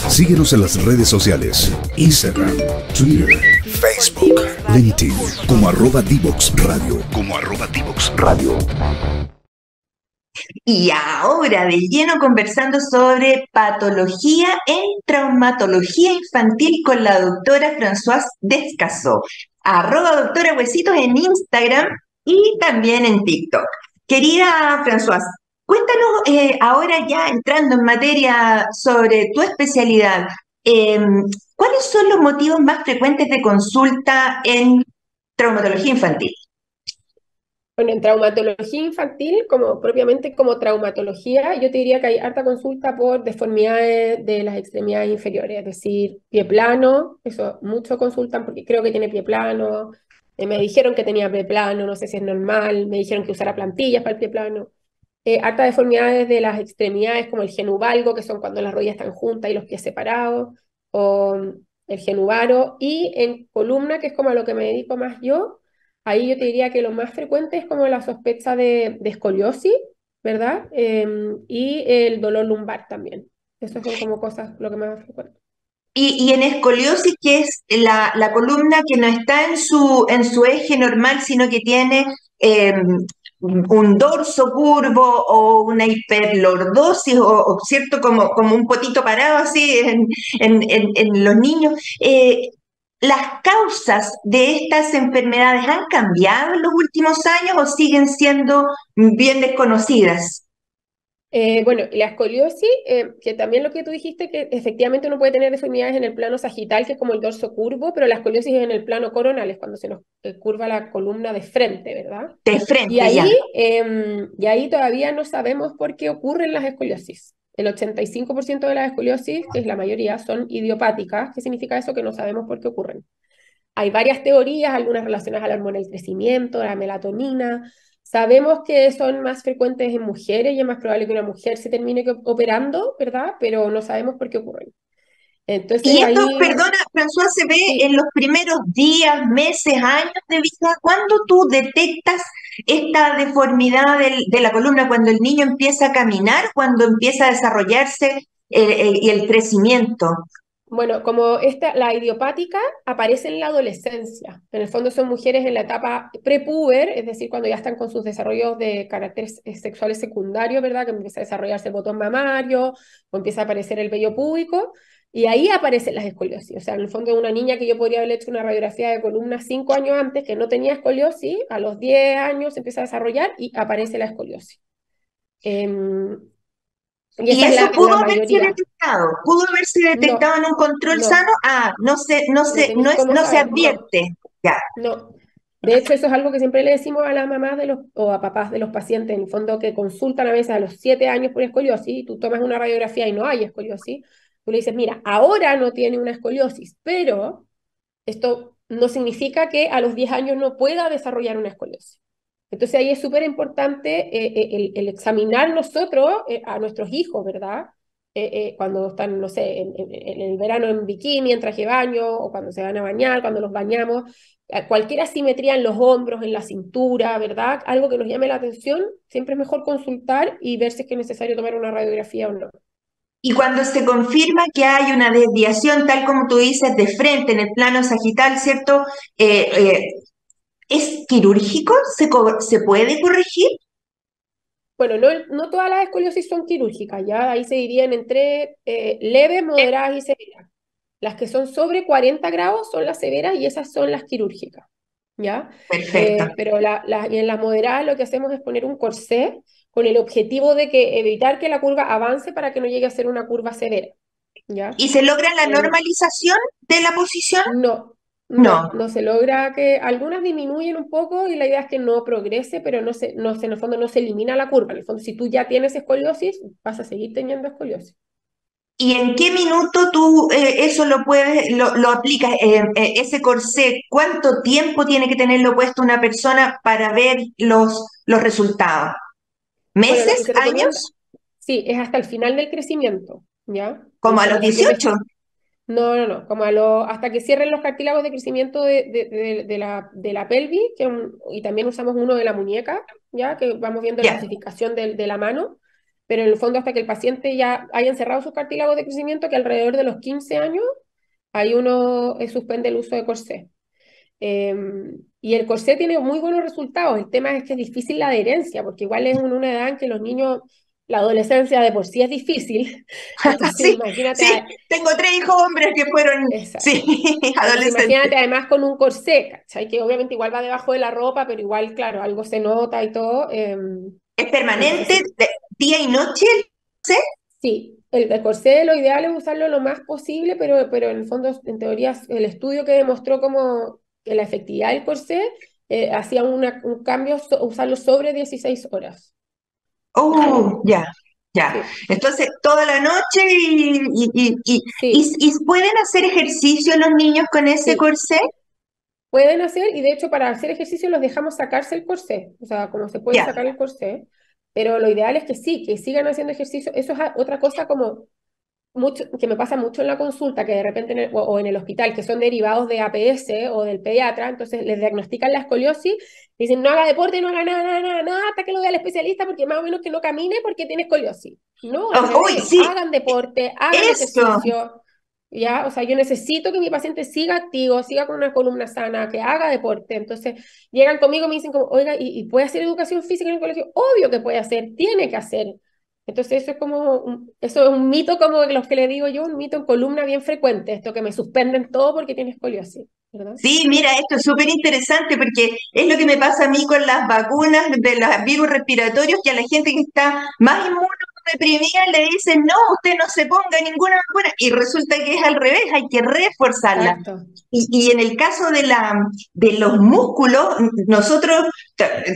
Síguenos en las redes sociales, Instagram, Twitter, Facebook, LinkedIn, como @Divox Radio. Y ahora de lleno conversando sobre patología en traumatología infantil con la doctora Françoise Descazó, @doctora Huesitos en Instagram y también en TikTok. Querida Françoise, cuéntanos ahora ya entrando en materia sobre tu especialidad, ¿cuáles son los motivos más frecuentes de consulta en traumatología infantil? Bueno, en traumatología infantil, como propiamente como traumatología, yo te diría que hay harta consulta por deformidades de las extremidades inferiores, es decir, pie plano, eso mucho consultan porque creo que tiene pie plano, me dijeron que tenía pie plano, no sé si es normal, me dijeron que usara plantillas para el pie plano. Harta deformidades de las extremidades como el genuvalgo, que son cuando las rodillas están juntas y los pies separados, o el genuvaro, y en columna, que es como a lo que me dedico más yo. Ahí yo te diría que lo más frecuente es como la sospecha de escoliosis, ¿verdad? Y el dolor lumbar también. Esas son como cosas lo que más frecuente. Y en escoliosis, que es la columna que no está en su eje normal, sino que tiene un dorso curvo o una hiperlordosis, ¿cierto? Como un potito parado así en los niños. ¿Las causas de estas enfermedades han cambiado en los últimos años o siguen siendo bien desconocidas? Bueno, la escoliosis, que también lo que tú dijiste, que efectivamente uno puede tener deformidades en el plano sagital, que es como el dorso curvo, pero la escoliosis es en el plano coronal, es cuando se nos curva la columna de frente, ¿verdad? De Y frente, ya. ahí, y ahí todavía no sabemos por qué ocurren las escoliosis. El 85% de las escoliosis, que es la mayoría, son idiopáticas. ¿Qué significa eso? Que no sabemos por qué ocurren. Hay varias teorías, algunas relacionadas a la hormona del crecimiento, a la melatonina. Sabemos que son más frecuentes en mujeres y es más probable que una mujer se termine operando, ¿verdad? Pero no sabemos por qué ocurren. Y Entonces esto, ahí, perdona, François, se ve en sí, los primeros días, meses, años de vida. ¿Cuándo tú detectas esta deformidad de la columna? ¿Cuando el niño empieza a caminar? ¿Cuando empieza a desarrollarse y el crecimiento? bueno, como esta, la idiopática aparece en la adolescencia. En el fondo son mujeres en la etapa prepuber, es decir, cuando ya están con sus desarrollos de caracteres sexuales secundarios, ¿verdad? Que empieza a desarrollarse el botón mamario o empieza a aparecer el vello púbico. Y ahí aparecen las escoliosis. O sea, en el fondo una niña que yo podría haber hecho una radiografía de columna 5 años antes, que no tenía escoliosis, a los 10 años se empieza a desarrollar y aparece la escoliosis. Em, y Y esa es eso la pudo haberse mayoría. detectado, pudo haberse detectado No, en un control sano. no, Ah, no tenéis cómo no se saber, no. advierte. Ya, No, de hecho eso es algo que siempre le decimos a las mamás o a papás de los pacientes, en el fondo que consultan a veces a los 7 años por escoliosis, y tú tomas una radiografía y no hay escoliosis, tú le dices, mira, ahora no tiene una escoliosis, pero esto no significa que a los 10 años no pueda desarrollar una escoliosis. Entonces ahí es súper importante el examinar nosotros a nuestros hijos, ¿verdad? Cuando están, no sé, en el verano en bikini, en traje de baño, o cuando se van a bañar, cuando los bañamos, cualquier asimetría en los hombros, en la cintura, ¿verdad? Algo que nos llame la atención, siempre es mejor consultar y ver si es que es necesario tomar una radiografía o no. y cuando se confirma que hay una desviación, tal como tú dices, de frente en el plano sagital, ¿cierto? Eh, eh, ¿Es quirúrgico? Se puede corregir? Bueno, no todas las escoliosis son quirúrgicas, ¿ya? Ahí se dirían entre leves, moderadas y severas. Las que son sobre 40 grados son las severas y esas son las quirúrgicas, ¿ya? Perfecto. Pero y en las moderadas lo que hacemos es poner un corsé con el objetivo de que evitar que la curva avance para que no llegue a ser una curva severa, ¿ya? ¿Y se logra la Eh, normalización de la posición? no, No. no se logra que algunas disminuyen un poco y la idea es que no progrese, pero en el fondo no se elimina la curva. En el fondo, si tú ya tienes escoliosis, vas a seguir teniendo escoliosis. ¿Y en qué minuto tú eso lo aplicas, ese corsé? ¿Cuánto tiempo tiene que tenerlo puesto una persona para ver los resultados? Bueno, lo ¿Meses? que se recomienda, ¿Años? sí, es hasta el final del crecimiento, ¿ya? En ¿Como el a los fondo, si tú ves, 18? no, como hasta que cierren los cartílagos de crecimiento de la pelvis, y también usamos uno de la muñeca, ¿ya? Que vamos viendo la Ya. osificación de la mano. pero en el fondo hasta que el paciente ya haya cerrado sus cartílagos de crecimiento, que alrededor de los 15 años, ahí uno suspende el uso de corsé. Y el corsé tiene muy buenos resultados. El tema es que es difícil la adherencia, porque igual es en una edad en que los niños, la adolescencia de por sí es difícil. Entonces, Sí, imagínate, sí, tengo 3 hijos hombres que fueron, exacto. sí, Entonces, imagínate adolescentes. además con un corsé, ¿cachai? Que obviamente igual va debajo de la ropa, pero igual, claro, algo se nota y todo. ¿Es Entonces, permanente, sí, día y noche? ¿Sí? sí, el corsé lo ideal es usarlo lo más posible, pero en el fondo, en teoría, el estudio que demostró como que la efectividad del corsé hacía un cambio, usarlo sobre 16 horas. Oh, ya, ya. Sí, Entonces, toda la noche sí, y pueden hacer ejercicio los niños con ese sí. corsé. Pueden hacer, y de hecho para hacer ejercicio los dejamos sacarse el corsé, o sea, como se puede Ya. sacar el corsé, pero lo ideal es que sí, que sigan haciendo ejercicio. Eso es otra cosa como mucho, que me pasa mucho en la consulta, que de repente o en el hospital, que son derivados de APS o del pediatra, entonces les diagnostican la escoliosis, dicen no haga deporte, no haga nada, nada, nada, nada, hasta que lo vea el especialista, porque más o menos que no camine porque tiene escoliosis. No, al Oh, uy, revés, sí, hagan deporte, hagan eso. ejercicio, ¿ya? O sea, yo necesito que mi paciente siga activo, siga con una columna sana, que haga deporte. Entonces, llegan conmigo y me dicen como, oiga, ¿y puede hacer educación física en el colegio? Obvio que puede hacer, tiene que hacer. Entonces eso es como, eso es un mito como los que le digo yo, un mito en columna bien frecuente, esto que me suspenden todo porque tiene escoliosis, ¿verdad? Sí, mira, esto es súper interesante porque es lo que me pasa a mí con las vacunas de los virus respiratorios, que a la gente que está más inmunodeprimida le dicen, no, usted no se ponga ninguna vacuna, y resulta que es al revés, hay que reforzarla. Exacto, Y en el caso de los músculos, nosotros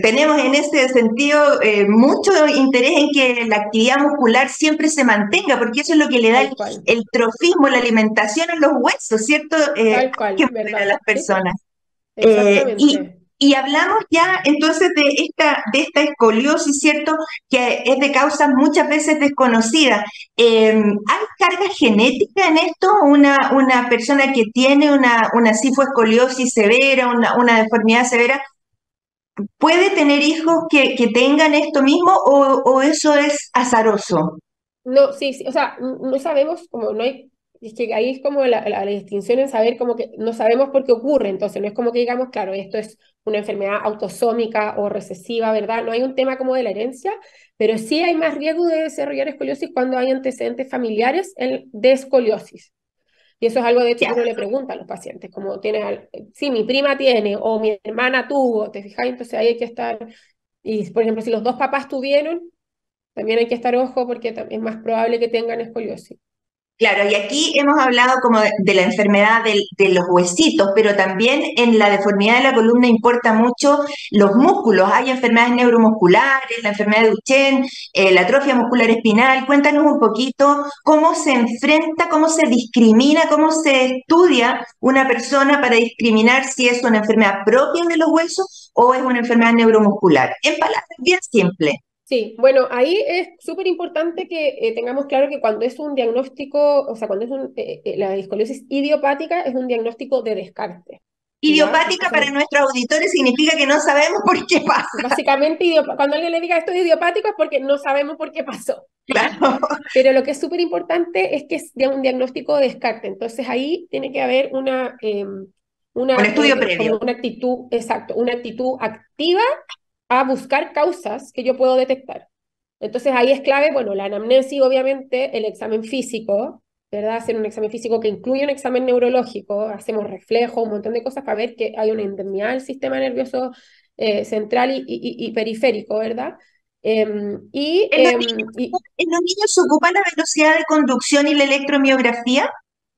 tenemos en ese sentido mucho interés en que la actividad muscular siempre se mantenga, porque eso es lo que le da tal cual, el trofismo, la alimentación a los huesos, ¿cierto? tal Que cual, mantener a ¿verdad? las personas. Eh, y, Exactamente. y hablamos ya entonces de esta escoliosis, ¿cierto? Que es de causas muchas veces desconocidas. ¿Hay carga genética en esto? Una persona que tiene una cifoescoliosis severa, una deformidad severa, ¿puede tener hijos que tengan esto mismo o eso es azaroso? No, sí, sí, o sea, no sabemos, como no hay, es que ahí es como la distinción en saber como que no sabemos por qué ocurre, entonces no es como que digamos, claro, esto es una enfermedad autosómica o recesiva, ¿verdad? No hay un tema como de la herencia, pero sí hay más riesgo de desarrollar escoliosis cuando hay antecedentes familiares de escoliosis. Y eso es algo, de hecho, Ya. que uno le pregunta a los pacientes, como tiene, sí, mi prima tiene o mi hermana tuvo, ¿te fijas? Entonces ahí hay que estar, y por ejemplo, si los dos papás tuvieron, también hay que estar ojo porque es más probable que tengan escoliosis. Claro, y aquí hemos hablado como de la enfermedad de los huesitos, pero también en la deformidad de la columna importa mucho los músculos. Hay enfermedades neuromusculares, la enfermedad de Duchenne, la atrofia muscular espinal. Cuéntanos un poquito cómo se enfrenta, cómo se discrimina, cómo se estudia una persona para discriminar si es una enfermedad propia de los huesos o es una enfermedad neuromuscular. En palabras bien simples. Sí, bueno, ahí es súper importante que tengamos claro que cuando es un diagnóstico, o sea, cuando es la escoliosis idiopática es un diagnóstico de descarte, ¿ya? Idiopática Entonces, para nuestros auditores significa que no sabemos por qué pasa. básicamente, cuando alguien le diga esto es idiopático es porque no sabemos por qué pasó, ¿ya? Claro, Pero lo que es súper importante es que es ya un diagnóstico de descarte. Entonces ahí tiene que haber un estudio previo. como una actitud, exacto, una actitud activa a buscar causas que yo puedo detectar. Entonces ahí es clave, bueno, la anamnesis, obviamente, el examen físico, ¿verdad? Hacer un examen físico que incluye un examen neurológico, hacemos reflejo, un montón de cosas para ver que hay una indemnidad del sistema nervioso central y periférico, ¿verdad? Y, ¿En los niños, en los niños se ocupa la velocidad de conducción y la electromiografía?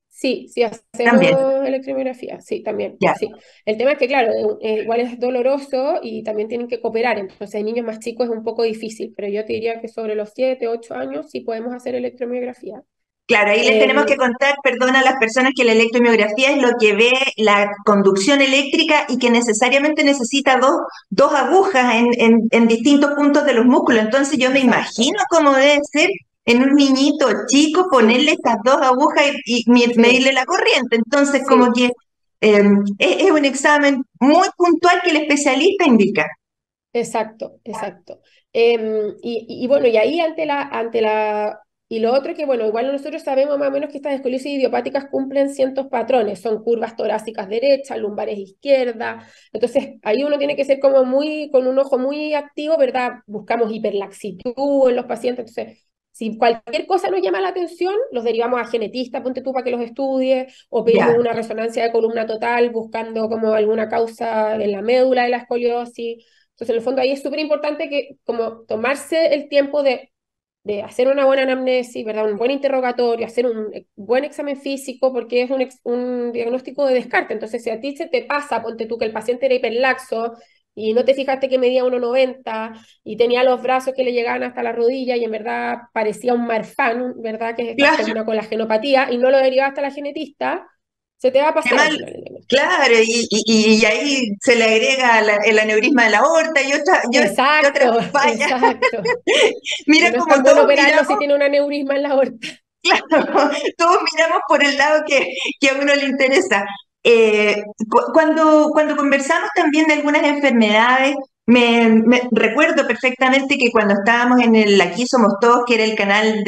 sí, sí También, hacemos electromiografía, sí, también, ya. sí. El tema es que, claro, igual es doloroso y también tienen que cooperar, entonces en niños más chicos es un poco difícil, pero yo te diría que sobre los 7 8 años sí podemos hacer electromiografía. Claro, ahí les tenemos que Em, contar, perdón, a las personas que la electromiografía es lo que ve la conducción eléctrica y que necesariamente necesita dos agujas en distintos puntos de los músculos. Entonces yo me imagino exacto, cómo debe ser en un niñito chico sí, ponerle estas dos agujas y sí, medirle la corriente. Entonces como sí. que es un examen muy puntual que el especialista indica. Exacto, exacto. Y bueno, y ahí y lo otro que, bueno, igual nosotros sabemos más o menos que estas escoliosis idiopáticas cumplen ciertos patrones, son curvas torácicas derecha, lumbares izquierda, entonces ahí uno tiene que ser como con un ojo muy activo, ¿verdad? Buscamos hiperlaxitud en los pacientes, entonces si cualquier cosa nos llama la atención, los derivamos a genetistas, ponte tú para que los estudie, o pedimos Ya. una resonancia de columna total buscando como alguna causa en la médula de la escoliosis. Entonces, en el fondo ahí es súper importante que como tomarse el tiempo de hacer una buena anamnesis, ¿verdad? Un buen interrogatorio, hacer un buen examen físico, porque es un diagnóstico de descarte. Entonces, si a ti se te pasa, ponte tú que el paciente era hiperlaxo y no te fijaste que medía 1,90 y tenía los brazos que le llegaban hasta la rodilla y en verdad parecía un marfan, ¿verdad? Que es como Claro, una colagenopatía y no lo derivaste a la genetista, se te va a qué pasar al mal. final el diagnóstico. Claro, y ahí se le agrega el aneurisma de la aorta y otras Exacto, fallas. exacto. Y Mira no es como tan bueno todos operarlo si miramos, tiene un aneurisma en la aorta. claro, todos miramos por el lado que a uno le interesa. Cuando conversamos también de algunas enfermedades, me recuerdo perfectamente que cuando estábamos en el Aquí Somos Todos, que era el canal,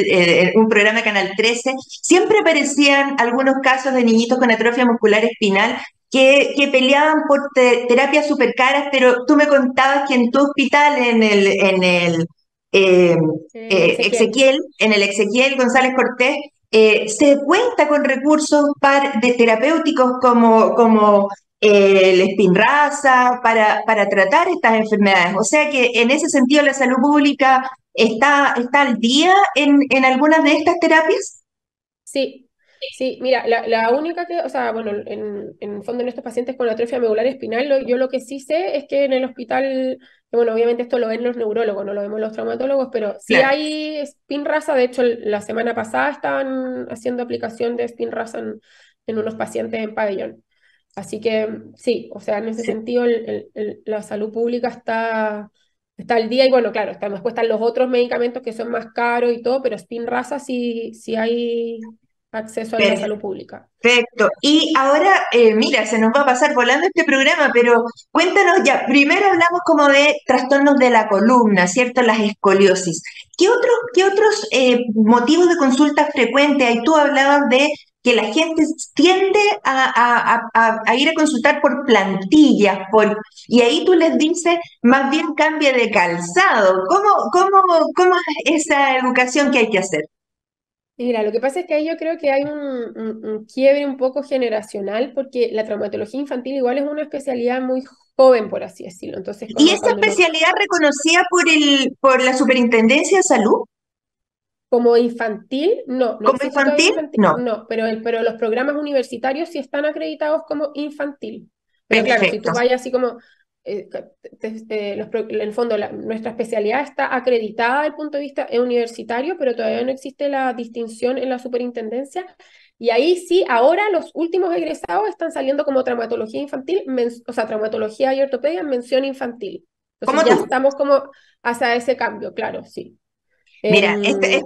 un programa de Canal 13, siempre aparecían algunos casos de niñitos con atrofia muscular espinal que peleaban por terapias súper caras, pero tú me contabas que en tu hospital, eh, Ezequiel. En el Ezequiel González Cortés, se cuenta con recursos de terapéuticos como el Spinraza para tratar estas enfermedades. O sea que en ese sentido la salud pública está al día en algunas de estas terapias. Sí, sí, mira, la única que, o sea, bueno, en el fondo en estos pacientes con atrofia medular espinal, yo lo que sí sé es que en el hospital, que bueno, obviamente esto lo ven los neurólogos, no lo vemos los traumatólogos, pero sí Claro. hay Spinraza, de hecho la semana pasada estaban haciendo aplicación de Spinraza en unos pacientes en pabellón. Así que sí, o sea, en ese Sí. sentido la salud pública está al día y bueno, claro, después están los otros medicamentos que son más caros y todo, pero Spinraza sí hay acceso en la salud pública. Perfecto. Y ahora, mira, se nos va a pasar volando este programa, pero cuéntanos ya, primero hablamos como de trastornos de la columna, ¿cierto? Las escoliosis. ¿Qué otros motivos de consulta frecuentes hay? Tú hablabas de que la gente tiende a ir a consultar por plantillas, y ahí tú les dices, más bien cambie de calzado. ¿Cómo es esa educación que hay que hacer? Y mira, lo que pasa es que ahí yo creo que hay un quiebre un poco generacional, porque la traumatología infantil igual es una especialidad muy joven, por así decirlo. Entonces, ¿Y como esa cuando uno, especialidad reconocida por la Superintendencia de Salud como infantil, no como existe todavía infantil? infantil, No, no, pero los programas universitarios sí están acreditados como infantil. Pero claro, si perfecto. tú vayas así como, en el fondo, nuestra especialidad está acreditada desde el punto de vista universitario, pero todavía no existe la distinción en la superintendencia. Y ahí sí, ahora los últimos egresados están saliendo como traumatología infantil, o sea, traumatología y ortopedia en mención infantil. Entonces Como ya tú. estamos como hacia ese cambio, claro, sí. Mira, Em,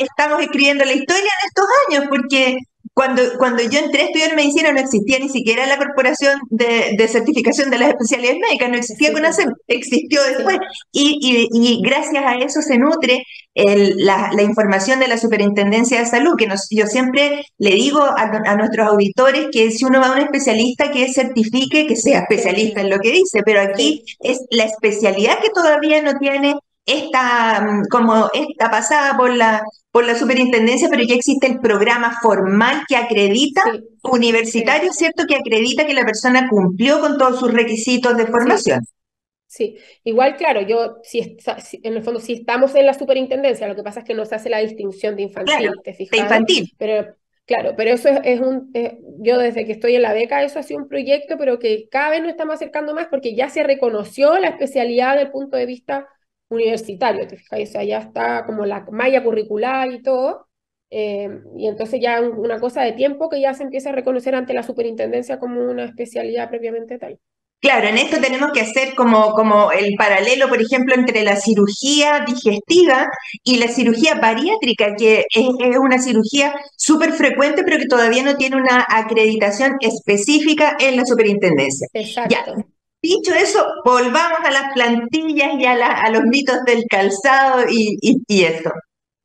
estamos escribiendo la historia en estos años, porque cuando yo entré a estudiar medicina no existía ni siquiera la Corporación de Certificación de las Especialidades Médicas, no existía Sí, pues, CONASEM, existió después. sí, Y gracias a eso se nutre la información de la Superintendencia de Salud, yo siempre le digo a nuestros auditores que si uno va a un especialista que certifique, que sea especialista en sí, lo que dice, pero aquí sí, es la especialidad que todavía no tiene como esta pasada por la superintendencia, pero ya existe el programa formal que acredita, sí, sí, universitario, ¿cierto? Que acredita que la persona cumplió con todos sus requisitos de sí, formación. sí. Igual, claro, en el fondo, si estamos en la superintendencia, lo que pasa es que no se hace la distinción de Claro, infantil, ¿te de fijáis? infantil. Pero, claro, pero eso yo desde que estoy en la beca, eso ha sido un proyecto, pero que cada vez nos estamos acercando más porque ya se reconoció la especialidad desde el punto de vista universitario, ¿te fijáis? O sea, ya está como la malla curricular y todo. Y entonces ya una cosa de tiempo que ya se empieza a reconocer ante la superintendencia como una especialidad propiamente tal. Claro, en esto tenemos que hacer como el paralelo, por ejemplo, entre la cirugía digestiva y la cirugía bariátrica, que es una cirugía súper frecuente, pero que todavía no tiene una acreditación específica en la superintendencia. Ya, Exacto. Dicho eso, volvamos a las plantillas y a los mitos del calzado y eso.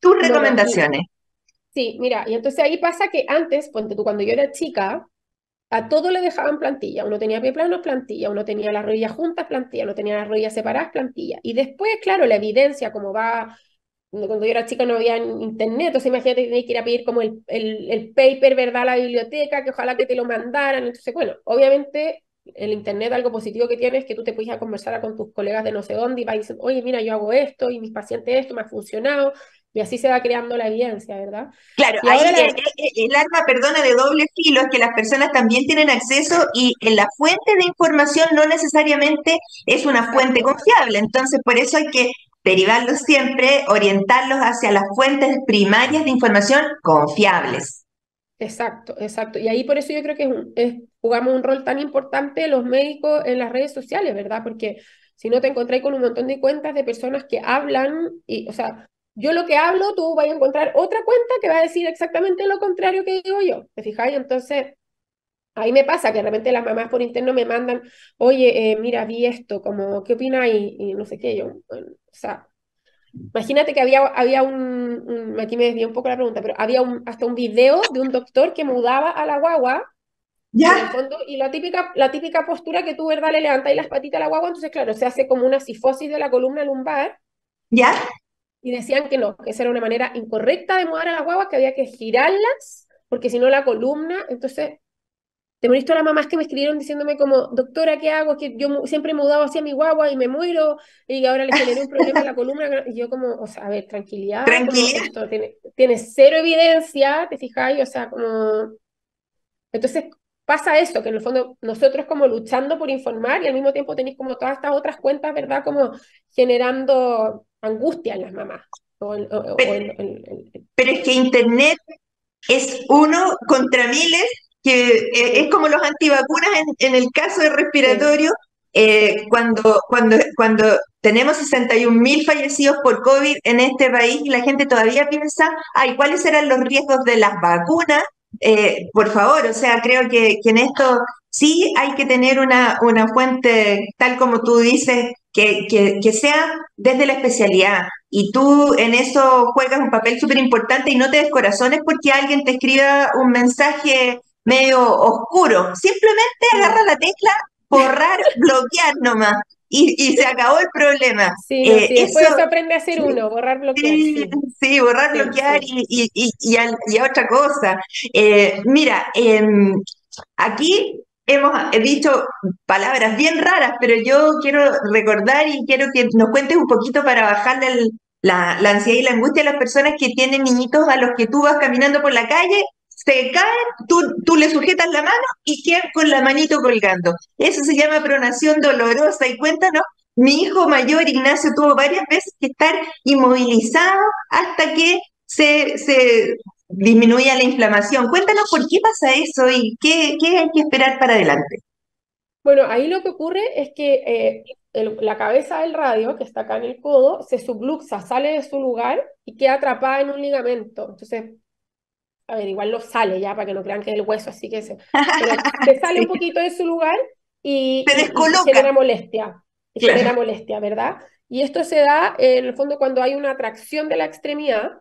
Tus No, no, recomendaciones. sí, mira, y entonces ahí pasa que antes, ponte tú, cuando yo era chica, a todo le dejaban plantilla. Uno tenía pie plano, plantilla. Uno tenía las rodillas juntas, plantilla. Uno tenía las rodillas separadas, plantilla. Y después, claro, la evidencia, como va, cuando yo era chica no había internet, entonces imagínate que tenías que ir a pedir como el paper, ¿verdad?, a la biblioteca, que ojalá que te lo mandaran. Entonces, bueno, obviamente el internet algo positivo que tiene es que tú te puedes ir a conversar con tus colegas de no sé dónde y vas diciendo, oye, mira, yo hago esto y mis pacientes esto, me ha funcionado. Y así se va creando la evidencia, ¿verdad? Claro, Y ahí ahora la... el arma, perdona, de doble filo es que las personas también tienen acceso y en la fuente de información no necesariamente es una fuente Exacto. confiable. Entonces, por eso hay que derivarlos siempre, orientarlos hacia las fuentes primarias de información confiables. Exacto, exacto. Y ahí por eso yo creo que jugamos un rol tan importante los médicos en las redes sociales, ¿verdad? Porque si no te encontráis con un montón de cuentas de personas que hablan y, o sea, yo lo que hablo, tú vas a encontrar otra cuenta que va a decir exactamente lo contrario que digo yo, ¿te fijáis? Entonces, ahí me pasa que de repente las mamás por interno me mandan, oye, mira, vi esto, como, ¿qué opinas? Y no sé qué, yo, bueno, o sea, imagínate que había aquí me desvié un poco la pregunta, pero había hasta un video de un doctor que mudaba a la guagua, y en el ¿Ya? fondo, y la típica postura que tú, ¿verdad?, le levantáis las patitas a la guagua, entonces, claro, se hace como una cifosis de la columna lumbar, ¿Ya? y decían que no, que esa era una manera incorrecta de mudar a la guagua, que había que girarlas, porque si no la columna, entonces te morís todas las mamás que me escribieron diciéndome como, doctora, ¿qué hago? Es que yo siempre he mudado hacia mi guagua y me muero y ahora le generé un problema en la columna. Y yo como, o sea, a ver, tranquilidad, como Tranquilidad. esto tiene cero evidencia, ¿te fijáis? O sea, como... Entonces pasa eso, que en el fondo nosotros como luchando por informar y al mismo tiempo tenéis como todas estas otras cuentas, ¿verdad? Como generando angustia en las mamás. O Pero, pero es que Internet es uno contra miles, que es sí, como los antivacunas en el caso de sí, respiratorio, sí, cuando tenemos 61.000 fallecidos por COVID en este país y la gente todavía piensa, ay, ¿cuáles serán los riesgos de las vacunas? Por favor, o sea, creo que en esto sí hay que tener una fuente, tal como tú dices, que sea desde la especialidad. Y tú en eso juegas un papel súper importante y no te descorazones porque alguien te escriba un mensaje medio oscuro. Simplemente agarra sí. la tecla, borrar, bloquear nomás y se acabó el problema. Sí, no, sí, Eso, después eso aprende a hacer sí, uno, borrar, bloquear, sí, sí, sí, borrar, sí, bloquear sí. y a otra cosa. Mira, aquí hemos dicho palabras bien raras, pero yo quiero recordar y quiero que nos cuentes un poquito para bajarle la ansiedad y la angustia a las personas que tienen niñitos a los que tú vas caminando por la calle, se caen, tú le sujetas la mano y quedan con la manito colgando. Eso se llama pronación dolorosa. Y cuéntanos, mi hijo mayor, Ignacio, tuvo varias veces que estar inmovilizado hasta que se disminuya la inflamación. Cuéntanos por qué pasa eso y qué hay que esperar para adelante. Bueno, ahí lo que ocurre es que la cabeza del radio, que está acá en el codo, se subluxa, sale de su lugar y queda atrapada en un ligamento. Entonces, a ver, igual no sale ya para que no crean que es el hueso, así que pero se sale un Sí, poquito de su lugar se y descoloca, genera molestia, claro. ¿verdad? Y esto se da en el fondo cuando hay una tracción de la extremidad.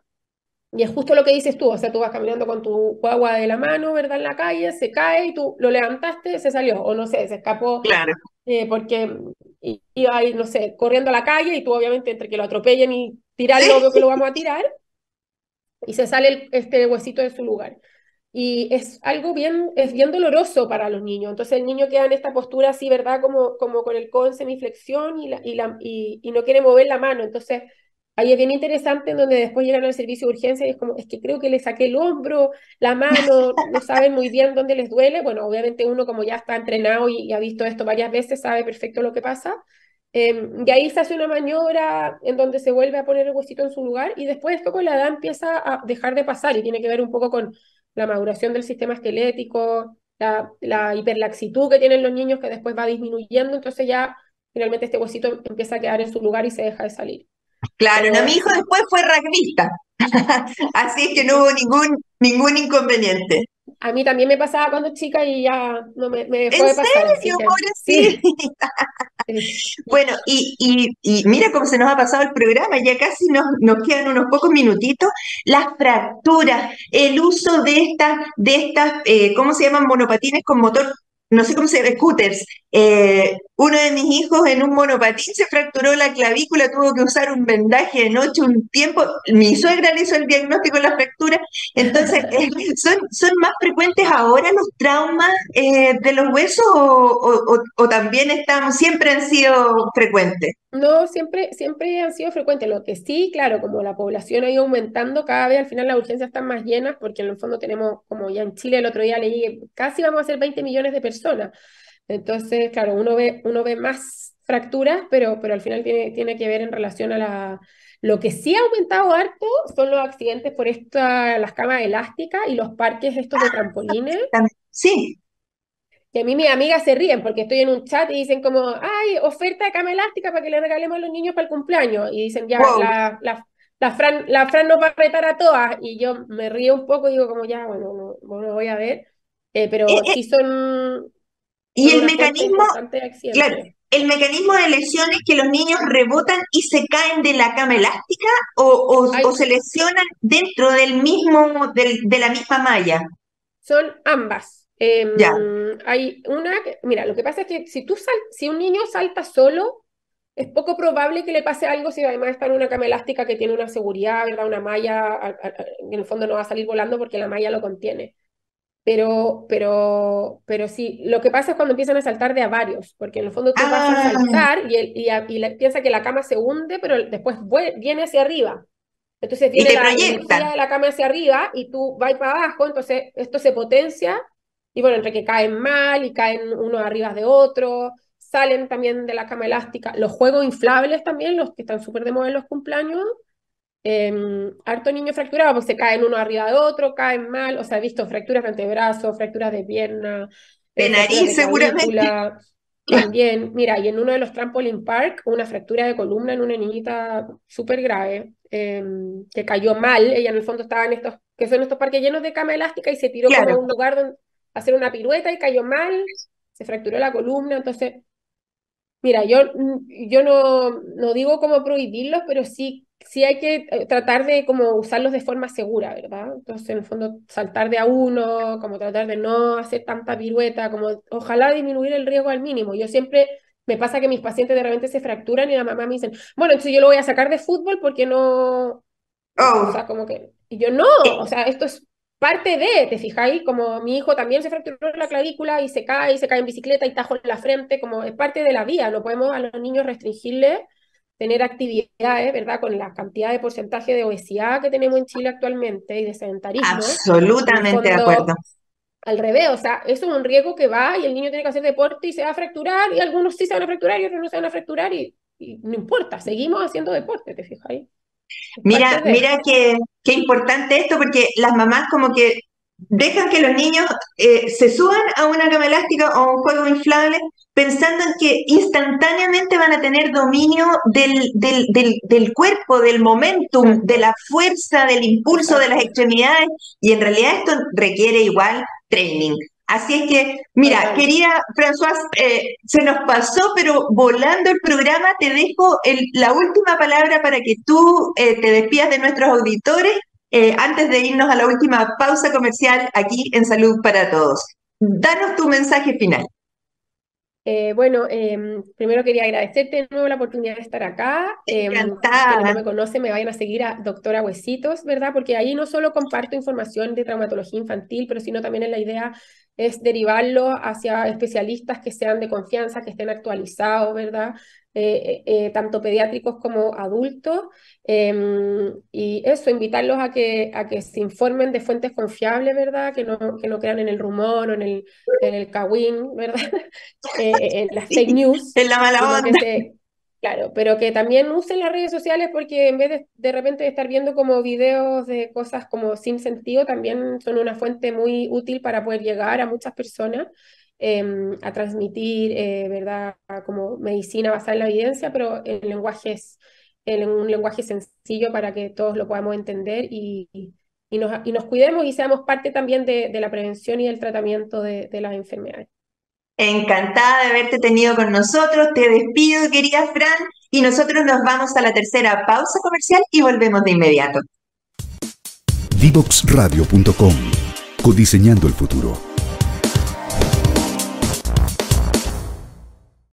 Y es justo lo que dices tú, o sea, tú vas caminando con tu guagua de la mano, ¿verdad? En la calle, se cae y tú lo levantaste, se salió, o no sé, se escapó Claro. porque iba ahí, no sé, corriendo a la calle y tú obviamente entre que lo atropellen y tirarlo, Sí, obvio que lo vamos a tirar, y se sale este huesito de su lugar. Y es bien doloroso para los niños. Entonces el niño queda en esta postura así, ¿verdad? Como con el codo en semiflexión y no quiere mover la mano. Entonces ahí es bien interesante en donde después llegan al servicio de urgencia y es como, es que creo que le saqué el hombro, la mano, no saben muy bien dónde les duele. Bueno, obviamente uno como ya está entrenado y ha visto esto varias veces, sabe perfecto lo que pasa. Y ahí se hace una maniobra en donde se vuelve a poner el huesito en su lugar y después esto con la edad empieza a dejar de pasar y tiene que ver un poco con la maduración del sistema esquelético, la hiperlaxitud que tienen los niños que después va disminuyendo, entonces ya finalmente este huesito empieza a quedar en su lugar y se deja de salir. claro. No, mi Pero hijo después fue rugbyista, así es que no sí, hubo ningún inconveniente. A mí también me pasaba cuando chica y ya no me dejó ¿En de pasar, así serio, que sí. pobrecita? Sí. Bueno, y mira cómo se nos ha pasado el programa, ya casi nos quedan unos pocos minutitos. Las fracturas, el uso de estas, ¿cómo se llaman? Monopatines con motor, no sé cómo se llama, scooters. Uno de mis hijos en un monopatín se fracturó la clavícula, tuvo que usar un vendaje de noche un tiempo. Mi suegra le hizo el diagnóstico de la fractura. Entonces, ¿son más frecuentes ahora los traumas de los huesos o también siempre han sido frecuentes? No, siempre han sido frecuentes. Lo que sí, claro, como la población ha ido aumentando, cada vez al final las urgencias están más llenas, porque en el fondo tenemos, como ya en Chile el otro día leí, que casi vamos a ser 20 millones de personas. Entonces, claro, uno ve más fracturas, pero al final tiene que ver en relación a la... Lo que sí ha aumentado harto son los accidentes por las camas elásticas y los parques estos de trampolines. Sí. Y a mí mis amigas se ríen porque estoy en un chat y dicen como, ay, oferta de cama elástica para que le regalemos a los niños para el cumpleaños. Y dicen, ya, Wow. la Fran nos va a retar a todas. Y yo me río un poco y digo como, ya, bueno, no voy a ver. Eh, Pero eh, sí son y el una fuente mecanismo, importante de claro, accidentes. el mecanismo de lesión es que los niños rebotan y se caen de la cama elástica o Hay, se lesionan dentro de la misma malla. son ambas. Ya. Hay mira, lo que pasa es que si un niño salta solo, es poco probable que le pase algo si además está en una cama elástica que tiene una seguridad, ¿verdad? Una malla, en el fondo no va a salir volando porque la malla lo contiene. Pero sí, lo que pasa es cuando empiezan a saltar de a varios, porque en el fondo tú vas a Ah, saltar piensa que la cama se hunde, pero después viene hacia arriba. Entonces y viene te la energía proyectan. de la cama hacia arriba y tú vas para abajo, entonces esto se potencia y bueno, entre que caen mal y caen unos arriba de otro, salen también de la cama elástica. Los juegos inflables también, los que están súper de moda en los cumpleaños, harto niño fracturado, porque se caen uno arriba de otro, caen mal, o sea, he visto fracturas de antebrazo, fracturas de pierna, De fracturas nariz, de seguramente. clavícula, también, mira, y en uno de los trampoline park, una fractura de columna en una niñita súper grave, que cayó mal, ella en el fondo estaba en que son estos parques llenos de cama elástica y se tiró como a Claro. un lugar donde hacer una pirueta y cayó mal, se fracturó la columna, entonces mira, yo no digo cómo prohibirlos, pero sí hay que tratar de como usarlos de forma segura, ¿verdad? Entonces, en el fondo, saltar de a uno, como tratar de no hacer tanta pirueta, como ojalá disminuir el riesgo al mínimo. Yo siempre, me pasa que mis pacientes de repente se fracturan y la mamá me dicen, bueno, entonces yo lo voy a sacar de fútbol porque no, o Oh, sea, como que, y yo no, o eh, sea, esto es parte de, ¿te fijáis? Como mi hijo también se fracturó la clavícula y se cae en bicicleta y tajo en la frente, como es parte de la vida, no podemos a los niños restringirles tener actividades, ¿verdad? Con la cantidad de porcentaje de obesidad que tenemos en Chile actualmente y de sedentarismo, en el absolutamente de acuerdo. fondo, al revés, o sea, eso es un riesgo que va y el niño tiene que hacer deporte y se va a fracturar y algunos sí se van a fracturar y otros no se van a fracturar y no importa, seguimos haciendo deporte, ¿te fijáis? Es parte Mira, de... mira qué importante esto, porque las mamás como que dejan que los niños se suban a una cama elástica o a un juego inflable pensando en que instantáneamente van a tener dominio del cuerpo, del momentum, de Exacto, la fuerza, del impulso de las exacto, extremidades, y en realidad esto requiere igual training. Así es que, mira, total. querida François, se nos pasó, pero volando el programa, te dejo la última palabra para que tú te despidas de nuestros auditores antes de irnos a la última pausa comercial aquí en Salud para Todos. Danos tu mensaje final. Bueno, primero quería agradecerte de nuevo la oportunidad de estar acá. Quienes no Encantada. me conocen me vayan a seguir a Doctora Huesitos, ¿verdad? Porque ahí no solo comparto información de traumatología infantil, pero sino también la idea es derivarlo hacia especialistas que sean de confianza, que estén actualizados, ¿verdad? Tanto pediátricos como adultos. Y eso, invitarlos a que se informen de fuentes confiables, ¿verdad? Que no crean en el rumor o en el cagüín, ¿verdad? En las fake Sí, news, en la mala sino que onda. claro, pero que también usen las redes sociales porque en vez de repente de estar viendo como videos de cosas como sin sentido, también son una fuente muy útil para poder llegar a muchas personas, a transmitir, ¿verdad? Como medicina basada en la evidencia, pero en un lenguaje sencillo para que todos lo podamos entender y nos cuidemos y seamos parte también de la prevención y del tratamiento de las enfermedades. Encantada de haberte tenido con nosotros. Te despido, querida Fran, y nosotros nos vamos a la tercera pausa comercial y volvemos de inmediato. Divoxradio.com, codiseñando el futuro.